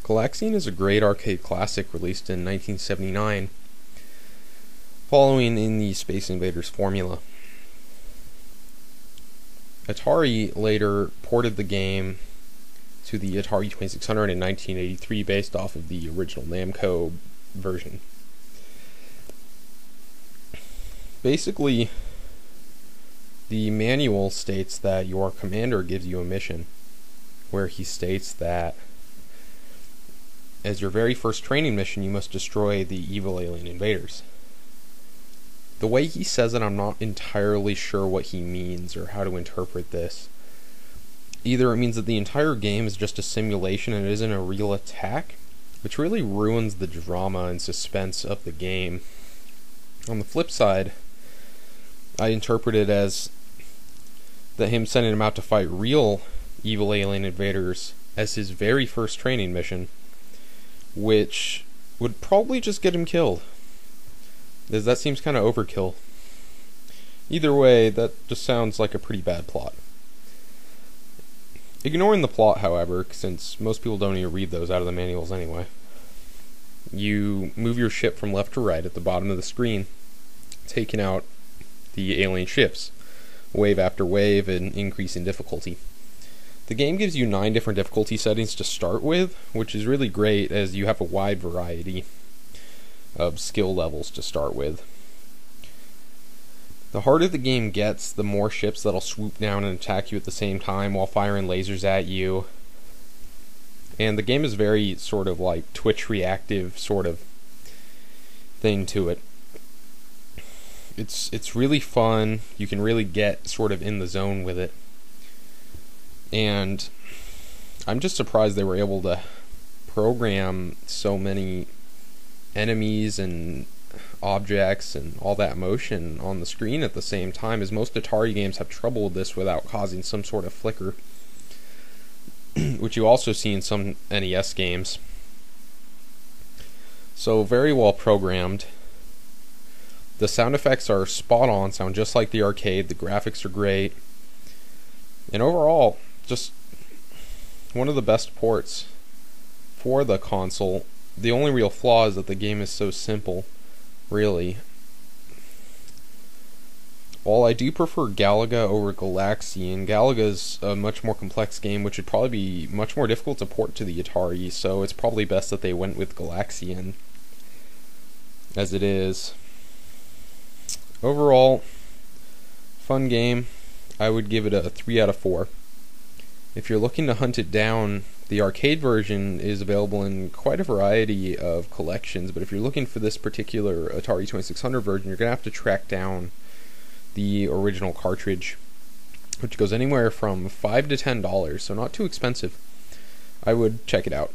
Galaxian is a great arcade classic released in 1979, following in the Space Invaders formula. Atari later ported the game to the Atari 2600 in 1983 based off of the original Namco version. Basically, the manual states that your commander gives you a mission where he states that as your very first training mission you must destroy the evil alien invaders. The way he says it, I'm not entirely sure what he means or how to interpret this. Either it means that the entire game is just a simulation and it isn't a real attack, which really ruins the drama and suspense of the game. On the flip side, I interpret it as that him sending him out to fight real evil alien invaders as his very first training mission, which would probably just get him killed, as that seems kind of overkill. Either way, that just sounds like a pretty bad plot. Ignoring the plot, however, since most people don't even read those out of the manuals anyway, you move your ship from left to right at the bottom of the screen, taking out the alien ships, wave after wave, and increasing difficulty. The game gives you 9 different difficulty settings to start with, which is really great as you have a wide variety of skill levels to start with. The harder the game gets, the more ships that'll swoop down and attack you at the same time while firing lasers at you. And the game is very sort of like Twitch reactive sort of thing to it. It's really fun. You can really get sort of in the zone with it. And I'm just surprised they were able to program so many enemies and objects and all that motion on the screen at the same time, as most Atari games have trouble with this without causing some sort of flicker, which you also see in some NES games. So very well programmed. The sound effects are spot on, sound just like the arcade. The graphics are great. And overall, just one of the best ports for the console. The only real flaw is that the game is so simple, really. While I do prefer Galaga over Galaxian, Galaga's a much more complex game, which would probably be much more difficult to port to the Atari, so it's probably best that they went with Galaxian as it is. Overall, fun game. I would give it a 3 out of 4. If you're looking to hunt it down, the arcade version is available in quite a variety of collections, but if you're looking for this particular Atari 2600 version, you're going to have to track down the original cartridge, which goes anywhere from $5 to $10, so not too expensive. I would check it out.